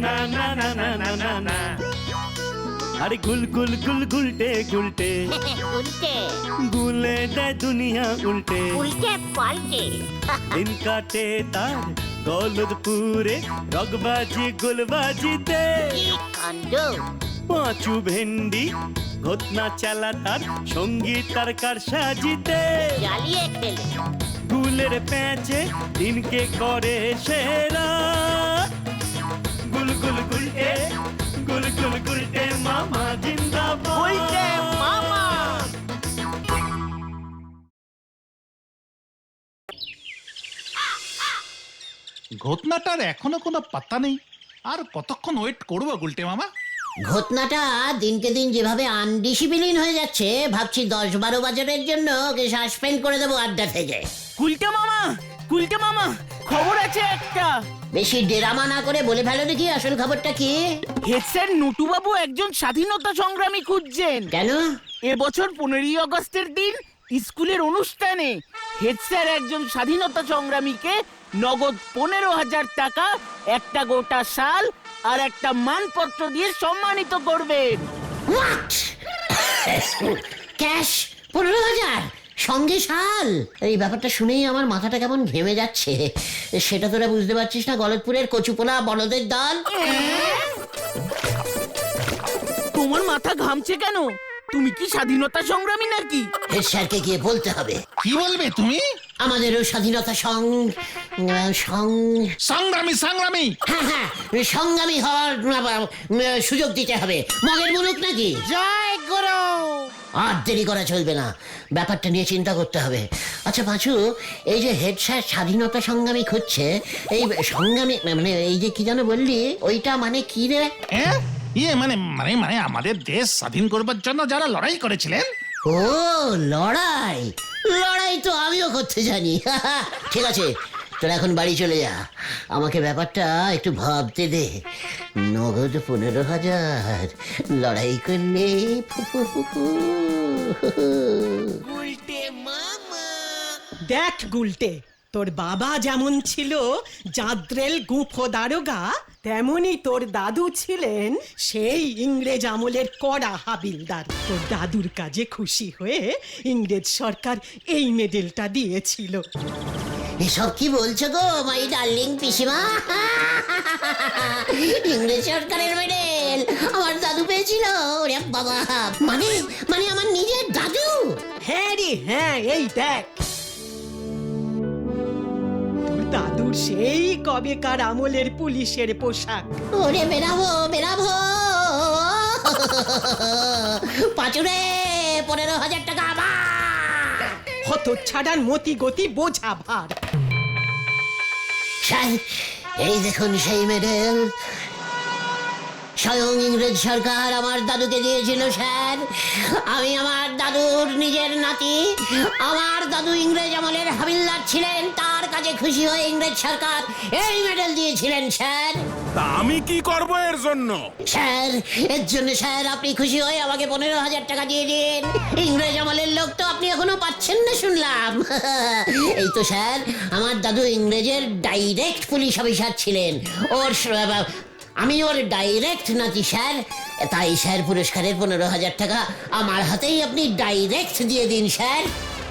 না না না না না না না। আরে গুল গুল গুল গুলটে গুলটে উল্টে গুলে দেয় দুনিয়া উল্টে। উল্টে পাল্টে দিন কাটে তার গলদপুরে রগবাজি গুলবাজিতে। কি কাণ্ড! পাঁচু ভেন্ডি ঘটনা চালা তার সঙ্গীত তার কার সাজিতে। জ্বালিয়ে খেলে গুলের প্যাচে দিনকে করে সেরা। গুল গুল গুলটে গুল গুল গুলটে মামা জিন্দাবাদ। উল্টে মামা। ঘটনাটার এখনো কোনো পাত্তা নেই। আর কতক্ষণ ওয়েট করবো গুলটে মামা? ঘটনাটা দিনকে দিন যেভাবে আনডিসিপ্লিন হয়ে যাচ্ছে, ভাবছি 10-12 বছরের জন্য ওকে সাসপেন্ড করে দেবো আড্ডা থেকে। কুলটে মামা খবর আছে একটা। বেশি ডেরামা না করে বলে ফেলো দেখি আসল খবরটা কি। হেড স্যার নটুবাবু একজন স্বাধীনতা সংগ্রামী খুঁজছেন। কেন? এবছর 15ই আগস্টের দিন স্কুলের অনুষ্ঠানে হেড স্যার একজন স্বাধীনতা সংগ্রামীকে নগদ 15,000 টাকা, একটা গোটা শাল আর একটা মানপত্র দিয়ে সম্মানিত করবেন। হোয়াট? ক্যাশ 15,000 সঙ্গে শাল? এই ব্যাপারটা শুনেই আমার মাথাটা কেমন ঘেমে যাচ্ছে। সেটা তোরা বুঝতে পারছিস না গলতপুরের কচুপোলা বলদের দল? তোমার মাথা ঘামছে কেন? তুমি কি স্বাধীনতা সংগ্রামী নাকি? হেড স্যারকে গিয়ে বলতে হবে। কি বলবে তুমি? আমাদেরও স্বাধীনতা সংগ্রামী সংগ্রামী। হ্যাঁ, সংগ্রামী হওয়ার সুযোগ দিতে হবে। মগের মুলুক নাকি? জয় গুরু। আর দেরি করা চলবে না, ব্যাপারটা নিয়ে চিন্তা করতে হবে। আচ্ছা পাঁচু, এই যে হেড স্যার স্বাধীনতা সংগ্রামী খুঁজছে, এই সংগ্রামী মানে এই যে কি যেন বললি, ওইটা মানে কি রে? হ্যাঁ, ইয়ে মানে মানে মানে আমাদের দেশ স্বাধীন করবার জন্য যারা লড়াই করেছিলেন। ও লড়াই। লড়াই তো আমিও করতে জানি। ঠিক আছে, তোরা এখন বাড়ি চলে যা, আমাকে ব্যাপারটা একটু ভাবতে দে। নগদ 15,000 লড়াই করলে দেখ গুলটে, তোর বাবা যেমন ছিল জাদ্রেল গুঁফো দারোগা, তেমনি তোর দাদু ছিলেন সেই ইংরেজ আমলের কড়া হাবিলদার। তোর দাদুর কাজে খুশি হয়ে ইংরেজ সরকার এই মেডেলটা দিয়েছিল। এসব কি বলছো গো মাই ডার্লিং পিসিমা? ইংরেজ সরকারের মেডেল আমার দাদু পেয়েছিল? ওরে বাবা, মানে মানে আমার নিজের দাদু? হ্যাঁ রে হ্যাঁ, এই দেখ তোর দাদুর সেই কবেকার আমলের পুলিশের পোশাক। ওরে বেরাবো বেরাবো। পাঁচুরে 15,000 টাকা আবার। হত ছাড়ার মতি গতি বোঝা ভার। স্যার, এই দেখুন সেই মেডেল। স্বয়ং ইংরেজ সরকার আমার দাদুকে দিয়েছিল স্যার। আমি আমার দাদুর নিজের নাতি। আমার দাদু ইংরেজ আমলের হাবিলদার ছিলেন, তার কাজে খুশি হয়ে ইংরেজ সরকার এই মেডেল দিয়েছিলেন স্যার। তা আমি কি করব এর জন্য? স্যার, এর জন্য স্যার আপনি খুশি হয়ে আমাকে 15,000 টাকা দিয়ে দিন। ইংরেজ আমলের লোক তো আপনি এখনো পাচ্ছেন না শুনলাম। এই তো স্যার, আমার দাদু ইংরেজের ডাইরেক্ট পুলিশ অফিসার ছিলেন। আমি ওর ডাইরেক্ট নাতি স্যার। তাই স্যার পুরস্কারের 15,000 টাকা আমার হাতেই আপনি ডাইরেক্ট দিয়ে দিন স্যার।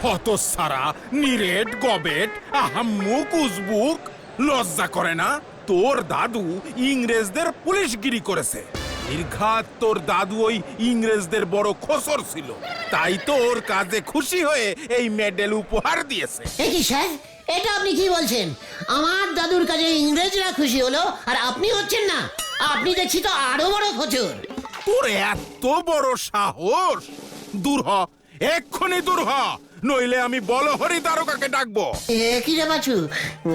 হত সারা নিরেট গবেট আহাম্মুক উজবুক, লজ্জা করে না? তোর দাদু ইংরেজদের পুলিশগিরি করেছে। নির্ঘাত তোর দাদু ওই ইংরেজদের বড় খসর ছিল, তাই তো ওর কাজে খুশি হয়ে এই মেডেল উপহার দিয়েছে। কি স্যার, এটা আপনি কি বলছেন? আমার দাদুর কাজে ইংরেজরা খুশি হলো আর আপনি হচ্ছেন না? আপনি দেখছি তো আরো বড় খোঁজর। তোর এত বড় সাহস! দূর হ, এক্ষুনি দূর হ, নইলে আমি বলহরি দারোগাকে ডাকবো। কি রে বাছু,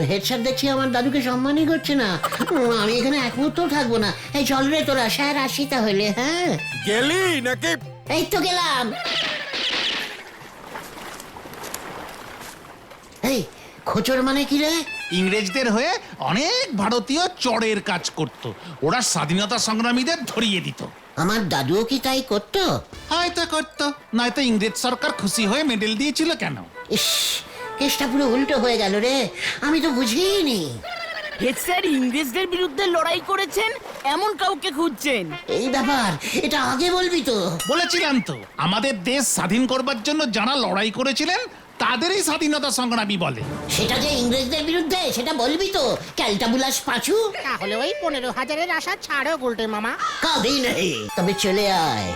হেড স্যার দেখছি আমার দাদুকে সম্মানই করছে না। আমি এখানে এক মুহূর্ত থাকবো না। এই চল রে তোরা, স্যার আসি তাহলে। হ্যাঁ গেলি নাকি? এই তো গেলাম। এই খোঁচর মানে কি রে? ইংরেজদের হয়ে অনেক ভারতীয় চোরের কাজ করত। ওরা স্বাধীনতা সংগ্রামীদের ধরিয়ে দিত। আমার দাদুও কি তাই করতো? হয়তো করতো, নয়তো ইংরেজ সরকার খুশি হয়ে মেডেল দিয়েছিল কেন? ইস, কেসটা পুরো উল্টো হয়ে গেল রে, আমি তো বুঝিনি। হেড স্যার ইংরেজদের বিরুদ্ধে লড়াই করেছেন এমন কাউকে খুঁজছেন। এই ব্যাপার, এটা আগে বলবি তো। বলেছিলাম তো আমাদের দেশ স্বাধীন করবার জন্য যারা লড়াই করেছিলেন তাদেরই স্বাধীনতা সংগ্রামী বলে। সেটা যে ইংরেজদের বিরুদ্ধে সেটা বলবি তো, ক্যালটাবুলাস পাঁচু। তাহলে ওই 15,000-এর আশা ছাড়ো গুলটে মামা। কবি নেই, তবে চলে আয়।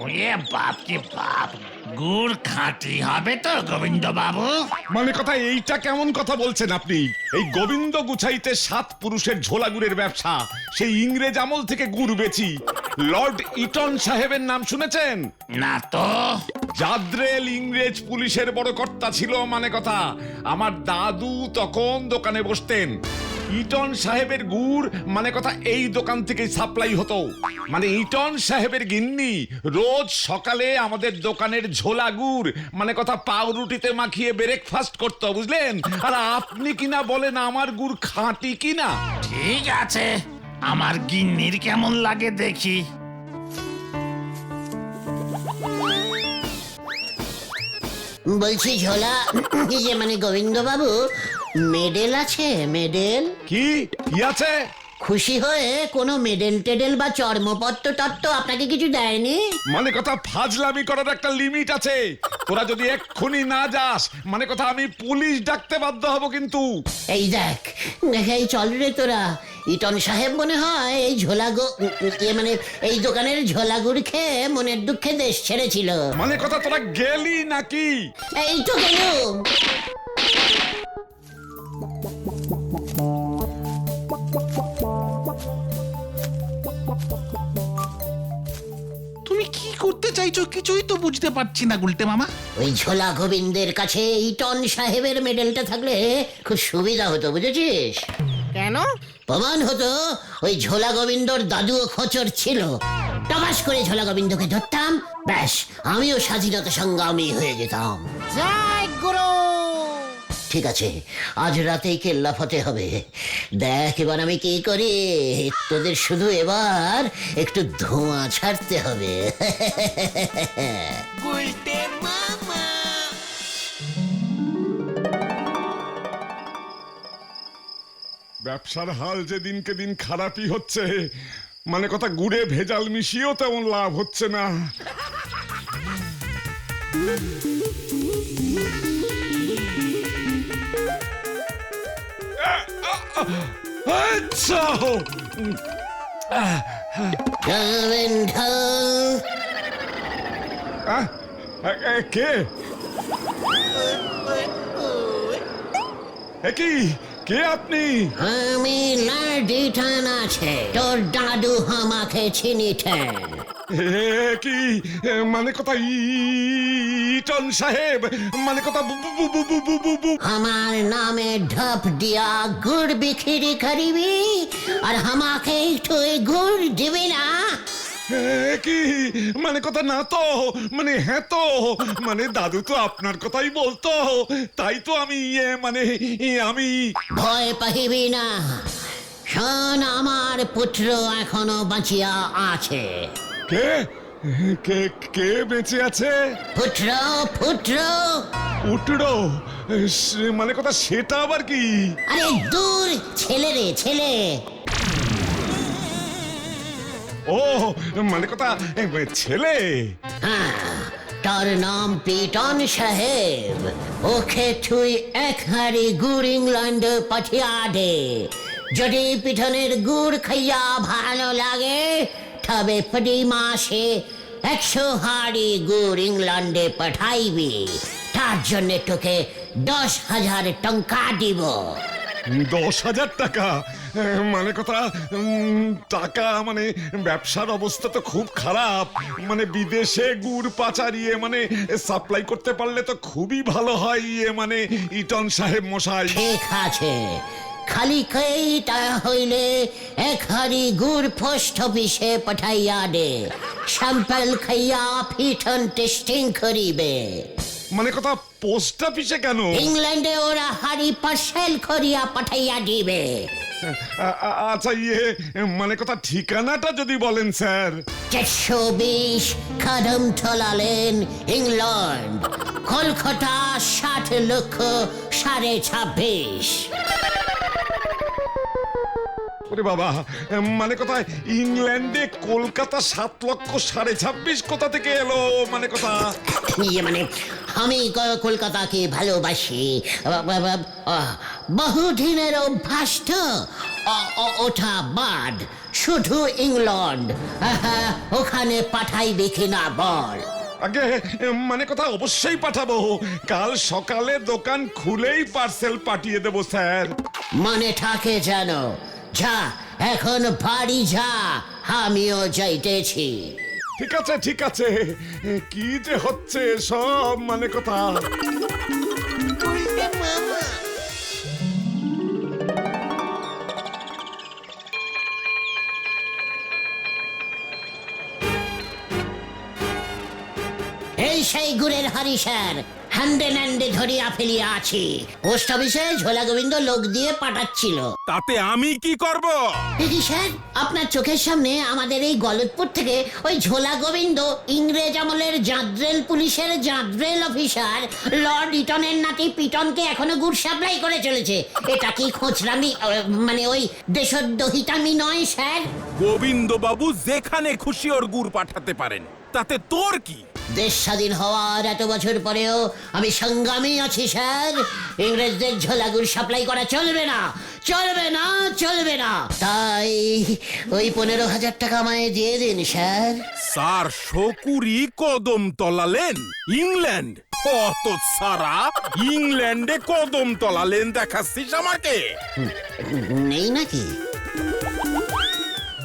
ওরে বাপ রে বাপ, গুড় খাঁটি হবে তো গোবিন্দ বাবু? মানে কথা এইটা কেমন কথা বলছেন আপনি? এই গোবিন্দ গুছাইতে 7 পুরুষের ঝোলা গুড়ের ব্যবসা, সেই ইংরেজ আমল থেকে গুড় বেচি। লর্ড ইটন সাহেবের নাম শুনেছেন? না তো। জাদ্রেল ইংরেজ পুলিশের বড় কর্তা ছিল। মানে কথা আমার দাদু তখন দোকানে বসতেন। ইটন সাহেবের গুড় মানে কথা এই দোকান থেকেই সাপ্লাই হতো। মানে ইটন সাহেবের গিন্নি রোজ সকালে আমাদের দোকানের ঝোলা গুড় মানে কথা পাউরুটিতে মাখিয়ে ব্রেকফাস্ট করতো, বুঝলেন? আর আপনি কিনা বলেন আমার গুড় খাঁটি কিনা। ঠিক আছে, আমার গিন্নির কেমন লাগে দেখি। বলছি ঝোলা, এই যে মানে গোবিন্দ বাবু, মেডেল আছে? মেডেল কি কি আছে? খুশি হয়ে কোনো মেডেল টেডেল বা চর্মপত্র তত্ত্ব আপনাকে কিছু দেয়নি? মানে কথা ফাজলামি করার একটা লিমিট আছে। তোরা যদি এক্ষুনি না যাস মানে কথা আমি পুলিশ ডাকতে বাধ্য হব কিন্তু। এই দেখ, এই চল রে তোরা। ইটন সাহেব মনে হয় এই মানে এই দোকানের ঝোলাগুড় খেয়ে মনের দুঃখে দেশ ছেড়েছিল। মানে কথা তোরা গেলি নাকি? এই তো গেল। তুমি কি করতে চাইছো কিছুই তো বুঝতে পারছি না গুলটে মামা। ওই ঝোলা গোবিন্দের কাছে ইটন সাহেবের মেডেলটা থাকলে খুব সুবিধা হতো, বুঝেছিস? কেন? প্রমাণ হতো ওই ঝোলা গোবিন্দর দাদুও খোঁচর ছিল। টবাস করে ঝোলা গোবিন্দকে ধরতাম, ব্যাস আমিও স্বাধীনতা সংগ্রামী হয়ে যেতাম। জয় গুরু। ঠিক আছে, আজ রাতেই কেল্লা ফতে হবে। দেখ এবার আমি কি করি। তোদের শুধু এবার একটু ধোঁয়া ছাড়তে হবে। ব্যবসার হাল যে দিনকে দিন খারাপই হচ্ছে। মানে কথা গুড়ে ভেজাল মিশিয়েও তেমন লাভ হচ্ছে না। আচ্ছা, গোবিন্দ, কে কি কে আপনি? আমি লাডিটান আছে, তোর দাদু আমাকে চিনিতেন। কি মানে কথা ইটন সাহেব মানে কথা আমার নামে ঢপ দিয়া গুড় বিক্রি করিবি আর আমাকে একটু গুড় দিবি না? কি মানে কথা না তো, মানে হ্যাঁ তো, মানে দাদু তো আপনার কথাই বলতো, তাই তো আমি আমি ভয় পাহিবি না। শোন, আমার পুত্র এখনো বাঁচিয়া আছে। কে কে কে বেঁচে আছে? পুত্র পুত্র উঠড়ো মানে কথা সেটা আবার কি? আরে দূর, ছেলে রে ছেলে। ও মানে কথা ছেলে। হ্যাঁ, তার নাম পিটন সাহেব। ওকে তুই 1 হাঁড়ি গুড় ইংল্যান্ডে পাঠিয়া দে। যদি পিটনের গুড় খাইয়া ভালো লাগে তবে প্রতি মাসে 100 হাঁড়ি গুড় ইংল্যান্ডে পাঠাইবি। তার জন্য তোকে 10,000 টাকা দিব। 10,000 টাকা? মানে কথা টাকা মানে ব্যবসার অবস্থা তো খুব খারাপ। মানে বিদেশে গুড় পাচারিয়ে মানে সাপ্লাই করতে পারলে তো খুবই ভালো হয়। মানে ইটন সাহেব মশাই। ঠিক আছে, খালি কই তা হইলে 1 হাঁড়ি গুড় পোস্ট অফিসে পাঠাইয়া দে। স্যাম্পল খাইয়া পিটন টেস্টিং করিবে। মানে কথা পোস্ট অফিসে কেন? ইংল্যান্ডে ওরা হাড়ি পার্সেল করিয়া পাঠাইয়া দিবে। আচ্ছা মানে কথা ঠিকানাটা যদি বলেন sir. 420 Kadamtala lane, England, Kolkata 60,26,500। ওরে বাবা, মানে কথা ইংল্যান্ডে কলকাতা 7,26,500 কোথা থেকে এলো মানে কথা? মানে আমি কলকাতাকে ভালোবাসি, বহুদিনের অভ্যাস তো, ওঠা বাদ, শুধু ইংল্যান্ড, ওখানে পাঠাই দেখি না বল। আগে মানে কথা অবশ্যই পাঠাবো, কাল সকালে দোকান খুলেই পার্সেল পাঠিয়ে দেবো স্যার। মনে থাকে জানো, যা এখন বাড়ি যা, আমিও যাইতেছি। ঠিক আছে, কি যে হচ্ছে সব মানে কথা। এই সেই গুড়ের হাড়ি স্যার, হ্যান্ডে ন্যান্ডে ধরিয়া ফেলিয়া আছি। পোস্ট অফিসে ঝোলা গোবিন্দ লোক দিয়ে পাঠাচ্ছিল। তাতে আমি কি করব? দেখি স্যার, আপনার চোখের সামনে আমাদের এই গলতপুর থেকে ওই ঝোলা গোবিন্দ ইংরেজ আমলের জাদ্রেল পুলিশের জাদ্রেল অফিসার লর্ড ইটনের নাতি পিটনকে এখনো গুড় সাপ্লাই করে চলেছে। এটা কি খোঁচরামি, মানে ওই দেশদ্রোহিতামি নয় স্যার? গোবিন্দ বাবু যেখানে খুশি ওর গুড় পাঠাতে পারেন, তাতে তোর কি? দেশ স্বাধীন হওয়ার এত বছর পরেও আমি সংগ্রামী আছি স্যার। ইংরেজদের ঝোলাগুড় সাপ্লাই করা চলবে না, চলবে না, চলবে না। তাই ওই 15,000 টাকা আমায় দিয়ে দিন স্যার। স্যার শকুরি কদম তলালেন ইংল্যান্ড, কত সারা ইংল্যান্ডে কদম তলালেন দেখাচ্ছিস আমাকে? নেই নাকি?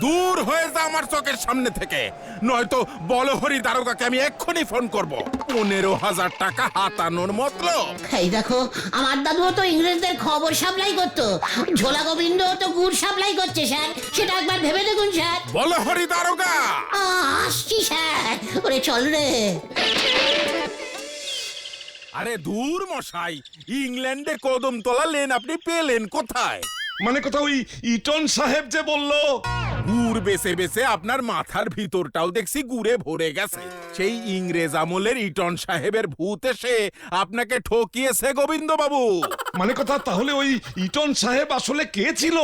দূর হয়ে যা আমার চোখের সামনে থেকে, নয়তো বলহরি দারোগাকে আমি এক্ষুনি ফোন করব। 15,000 টাকা হাতানোর মতলব। এই দেখো, আমার দাদুও তো ইংরেজদের খবর সাপ্লাই করতো, ঝোলা গোবিন্দ তো গুড় সাপ্লাই করছে স্যার, সেটা একবার ভেবে দেখুন স্যার। বলহরি দারোগা, আসছি স্যার। ওরে চল রে। আরে দূর মশাই, ইংল্যান্ডে কদম তলালেন আপনি পেলেন কোথায়? মানে কথা ওই ইটন সাহেব যে বললো। গুড় বেছে বেছে আপনার মাথার ভিতরটাও দেখছি গুড়ে ভরে গেছে। সেই ইংরেজ আমলের ইটন সাহেবের ভূত এসে আপনাকে ঠকিয়েছে গোবিন্দ বাবু। মানে কথা তাহলে ওই ইটন সাহেব আসলে কে ছিল?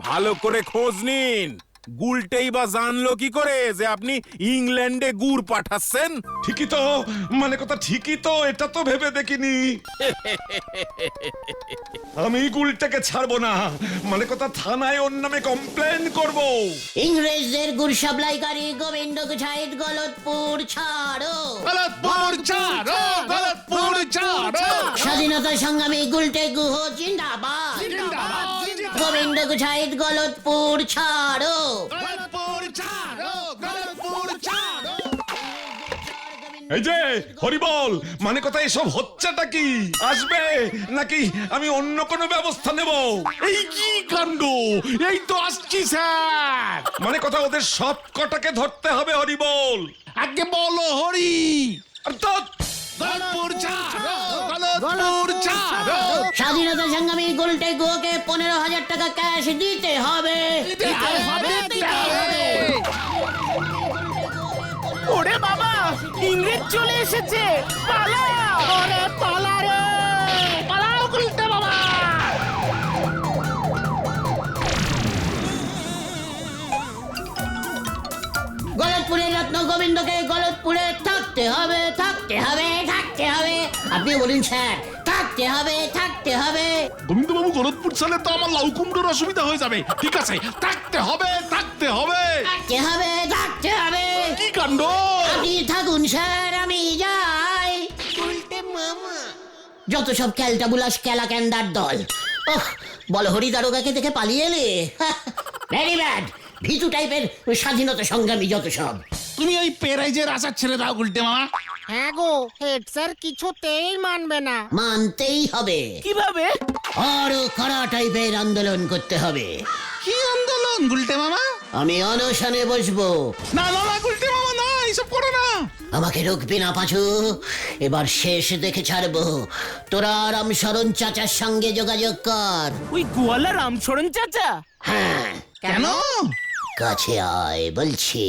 ভালো করে খোঁজ নিন। গুলটেই বা জানলো কি করে যে আপনি ইংল্যান্ডে গুড় পাঠাচ্ছেন? ঠিকই তো, মানে কথা ঠিকই তো, এটা তো ভেবে দেখিনি। আমি গুলটাকে ছাড়বো না, মানে কথা থানায় ওর নামে কমপ্লেন করব। ইংরেজদের গুড় সাপ্লাইকারী গোবিন্দ গুছাইত গলতপুর ছাড়ো, গলতপুর ছাড়ো, গলতপুর ছাড়ো। স্বাধীনতা সংগ্রামী গুলটে গুহ জিন্দাবাদ, গোবিন্দ গুছাইত গলতপুর ছাড়ো, গলতপুর ছাড়ো, গলতপুর ছাড়ো। এই যে হরিবল, মানে কথা এসব হচ্ছেটা কি? আসবে নাকি আমি অন্য কোনো ব্যবস্থা নেব? এই কি কাণ্ড! এই তো আসছি স্যার। মানে কথা ওদের সব কটাকে ধরতে হবে হরিবল। আগে বলো হরি। অর্থাৎ গলতপুর ছাড়ো, গলতপুর ছাড়ো। স্বাধীনতা সংগ্রামী গুলটে গুহকে 15,000 টাকা ক্যাশ দিতে হবে। ওরে বাবা, ইংরেজ চলে এসেছে, পালা! ওরে পালা রে, পালাও গুলটে বাবা! গলতপুরের রত্ন গোবিন্দকে গলতপুরে থাকতে হবে, থাকতে হবে, থাকতে হবে। আপনি বলুন স্যার, থাকতে হবে, থাকতে হবে। গোবিন্দবাবু গলতপুর ছাড়লে তো আমার লাউ কুমড়োর অসুবিধা হয়ে যাবে। ঠিক আছে, থাকতে হবে, থাকতে হবে, থাকতে হবে, থাকতে হবে। কি কাণ্ড! আপনি থাকুন স্যার, আমি যাই। যত সব ক্যালটাবুলাস ক্যালাক্যান্ডার দল। ওহ, বলহরি দারোগাকে দেখে পালিয়ে এলে। ভেরি ব্যাড, ভিতু টাইপের স্বাধীনতা সংগ্রামী যত সব। তুমি ওই পেরাইজের আশা ছেড়ে দাও গুলটে মামা। হ্যাঁ গো, হেড স্যার কিছুতেই মানবে না। মানতেই হবে, কিভাবে? আরো কড়া টাইপের আন্দোলন করতে হবে। কি আন্দোলন গুলটে মামা? আমি অনশনে বসবো। না না না গুলটে মামা, না এইসব করো না। আমাকে রুখবি না পাঁচু, এবার শেষ দেখে ছাড়বো। তোরা রামশরণ চাচার সঙ্গে যোগাযোগ কর। ওই গোয়ালা রামশরণ চাচা? হ্যাঁ, কেন? কাছে আয় বলছি।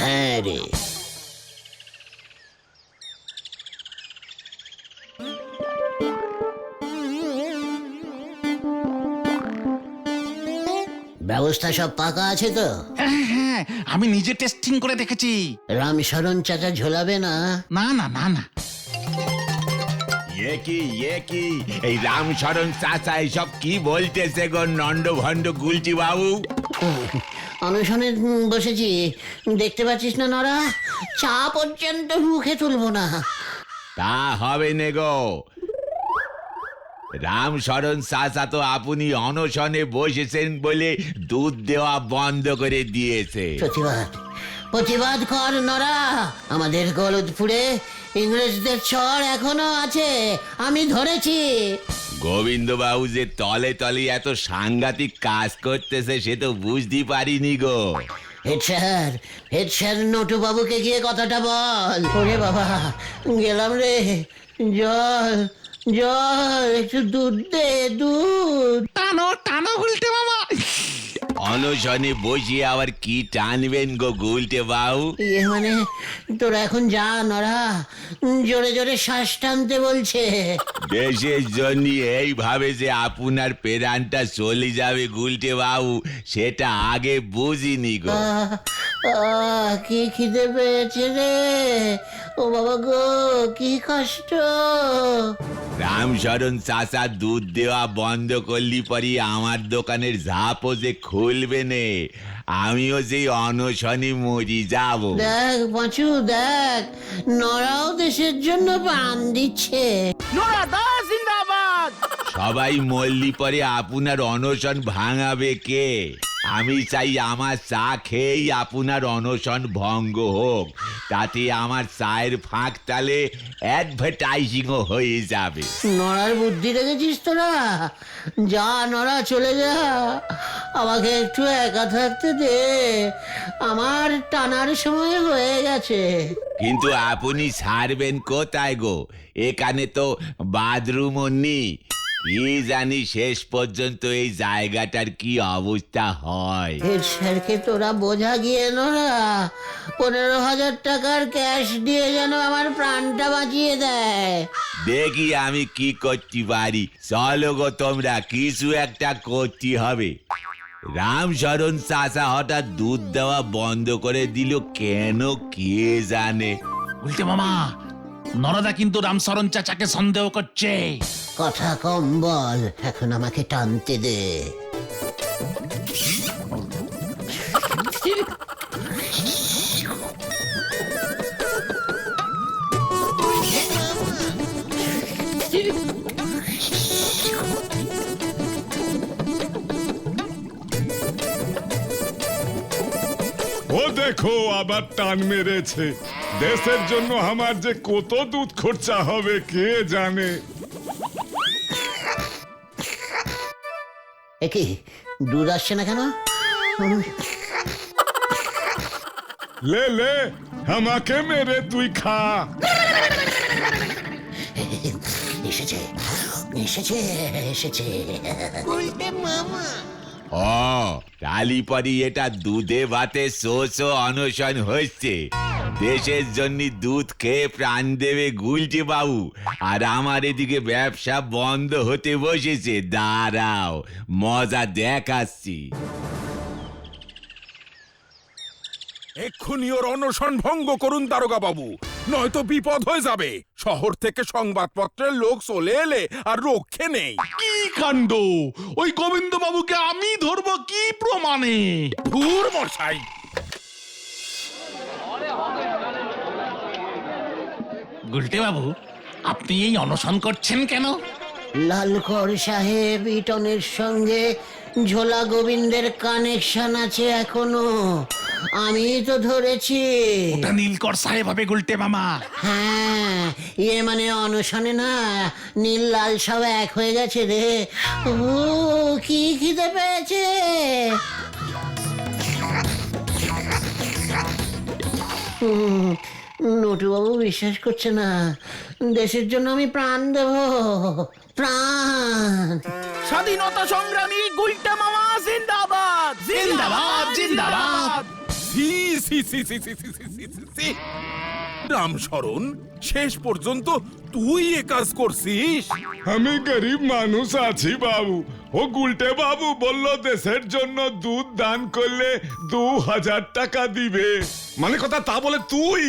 হ্যাঁ রে, ব্যবস্থা সব পাকা আছে তো? হ্যাঁ হ্যাঁ, আমি নিজে টেস্টিং করে দেখেছি। রামশরণ চাচা ঝোলাবে না? না না না না, এ কি এই রামশরণ চাচা এসব কি বলতেছে গো নন্দ ভণ্ড গুলটি বাবু? অনশনে বসেছি, দেখতে পাচ্ছিস না নরা? চা পর্যন্ত মুখে তুলবো না। তা হবে নে গো। রামশরণ চাচা তো আপনি অনশনে বসেছেন বলে দুধ দেওয়া বন্ধ করে দিয়েছে। প্রতিবাদ কর নরা। আমাদের গলদপুরে ইংরেজদের চর এখনো আছে, আমি ধরেছি। গোবিন্দ বাবু যে তলে তলে এত সাংঘাতিক কাজ করতেছে সে তো বুঝতে পারিনি গো। হেড স্যার নটু বাবুকে গিয়ে কথাটা বল। ওরে বাবা, গেলাম রে। জল জল, একটু দুধ দে, দুধ। টানো টানো গুলটে মামা। অনশনে বসিয়ে আবার কি টানবেন গো গুলটে বাবু? মানে তোরা এখন যা নরা, জোরে জোরে শ্বাস টানতে বলছে। দেশের জন্য এইভাবে যে আপনার প্রাণটা চলে যাবে গুলটে বাবু সেটা আগে বুঝিনি গো। কি খিদে পেয়েছে রে, ও বাবা গো, কি কষ্ট। রামশরণ চাচা দুধ দেওয়া বন্ধ করলি পরি আমার দোকানের ঝাপও যে খুলবে নে, আমিও যে অনশনে মরি যাব। দেখ পাঁচু, দেখ নরাও দেশের জন্য প্রাণ দিচ্ছে। নোরা দাস জিন্দাবাদ। সবাই মরলি পরে আপনার অনশন ভাঙাবে কে? আমি চাই আমার চা খেয়েই আপনার অনশন ভঙ্গ হোক, তাতে আমার চায়ের ফাঁক তালে অ্যাডভার্টাইজিংও হয়ে যাবে। নরার বুদ্ধি রেখেছিস তোরা? যা নরা, চলে যা, আমাকে একটু একা থাকতে দে, আমার টানার সময় হয়ে গেছে। কিন্তু আপনি ছাড়বেন কোথায় গো? এখানে তো বাথরুমও নেই। কি জানি শেষ পর্যন্ত এই জায়গাটার কি অবস্থা হয়। হেড স্যারকে তোরা বোঝা গিয়ে নরা, 15,000 টাকার ক্যাশ দিয়ে যেন আমার প্রাণটা বাঁচিয়ে দেয়। দেখি আমি কি করতে পারি। চলো গো তোমরা, কিছু একটা করতে হবে। রামশরণ চাচা হঠাৎ দুধ দেওয়া বন্ধ করে দিল কেন কে জানে। গুলটে মামা, নরদা কিন্তু রামশরণ চাচাকে সন্দেহ করছে। কথা কম বল, এখন আমাকে টানতে দে। ও দেখো আবার টান মেরেছে। দেশের জন্য আমার যে কত দুধ খরচা হবে কে জানে। কি দুধ আসছে না কেন? লে লে, আমাকে মেরে তুই খা। এসেছে এসেছে এসেছে। ও কালীপরি, এটা দুধে ভাতে শোষো অনশন হচ্ছে। দেশের জন্য দুধ খেয়ে প্রাণ দেবে গুলটে বাবু, আর আমার এদিকে ব্যবসা বন্ধ হতে বসেছে। দাঁড়াও, মজা দেখাচ্ছি। এক্ষুনি ওর অনশন ভঙ্গ করুন দারোগা বাবু, নয়তো বিপদ হয়ে যাবে। শহর থেকে সংবাদপত্রের লোক চলে এলে আর রক্ষে নেই। কি কাণ্ড! ওই গোবিন্দ বাবুকে আমি ধরবো কি প্রমাণে? ধুর মশাই, গুলটে বাবু, আপনি এই অনশন করছেন কেন? লালকর সাহেব ইটনের সঙ্গে ঝোলা গোবিন্দের কানেকশন আছে এখনো। আমি তো ধরেছি। ওটা নীলকর সাহেব হবে গুলটে মামা। হ্যাঁ, মানে অনশনে না নীল লাল সব এক হয়ে গেছে রে। ও কি খিদে পেয়েছে। নটুবাবু বিশ্বাস করছে না, দেশের জন্য আমি প্রাণ দেব, প্রাণ। স্বাধীনতা সংগ্রামী গুলটা মামা জিন্দাবাদ জিন্দাবাদ, জিন্দাবাদ। সি সি সি সি সি সি সি সি সি। রামশরণ, শেষ পর্যন্ত তুই এ কাজ করছিস? আমি গরিব মানুষ আছি বাবু। ও গুলটে বাবু বলল দেশের জন্য দুধ দান করলে 2000 টাকা দিবে। মানে কথা তা বলে তুই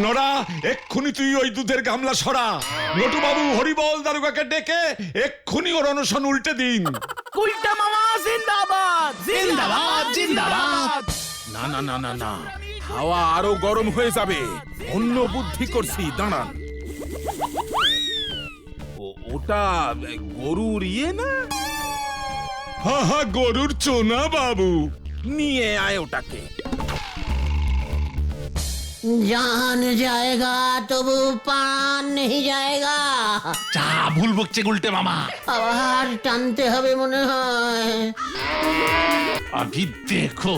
নড়া এক্ষুনি তুই ওই দুধের গামলা সরা। নটু বাবু হরিবল দারোগাকে ডেকে এক্ষুনি ওর অনশন উল্টে দিন। গুলটা মামা জিন্দাবাদ জিন্দাবাদ, জিন্দাবাদ। না না না না না, হাওয়া আরো গরম হয়ে যাবে। অন্য বুদ্ধি করছি, দাঁড়ান। ওটা গরুর ইয়ে না? হা হা, গরুর চোনা বাবু। নিয়ে আয় ওটাকে। জান জায়গা তবু পান নেই জায়গা। যা ভুল বকছে গুলটে মামা। আবার টানতে হবে মনে হয়। अभी देखो।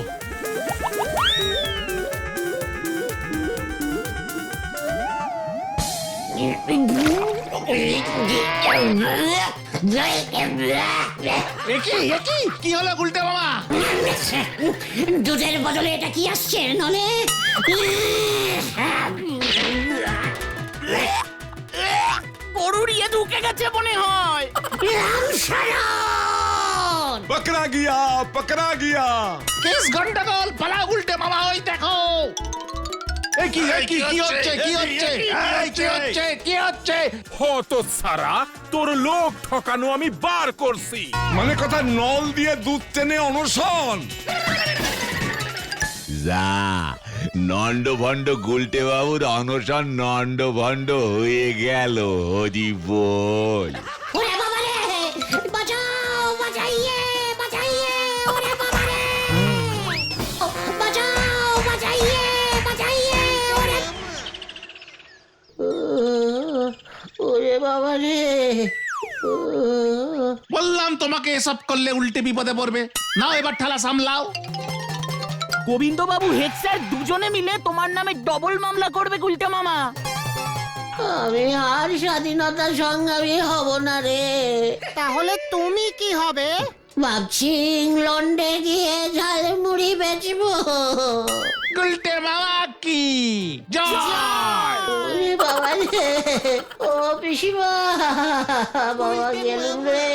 কি হলো গুলটে মামা? দুধের বদলে এটা কি আসছে নলে? গরুর ইয়ে ঢুকে গেছে মনে হয়। পকড়া গিয়া, পকড়া গিয়া। কেস গন্ডগোল, পালা গুলটে মামা, ওই দেখো। কি হচ্ছে? হতো সারা, তোর লোক ঠকানো আমি বার করছি। মানে কথা নল দিয়ে দুধ টেনে অনশন। যা, নন্ড ভণ্ড গুলটে বাবুর অনশন নন্ড ভণ্ড হয়ে গেল। হরি বল। ওরে বাবা রে, বাঁচাও, বাঁচাইয়ে, বাঁচাইয়ে, ওরে বাবা রে। বাঁচাও, বাঁচাইয়ে, বাঁচাইয়ে, ওরে। ওরে বাবা রে। বললাম তোমাকে এসব করলে উল্টে বিপদে পড়বে। নাও এবার ঠেলা সামলাও। গোবিন্দ বাবু হেড স্যার দুজনে মিলে তোমার নামে ডবল মামলা করবে গুলটা মামা। আমি আর স্বাধীনতা সংগ্রামী হব না রে। তাহলে তুমি কি হবে? ভাবছি ইংল্যান্ডে গিয়ে ঝালমুড়ি বেচবো। গুলটে মামা কি জয়। ওরে বাবা রে, ও পিসিমা, বাবা গেলুম রে।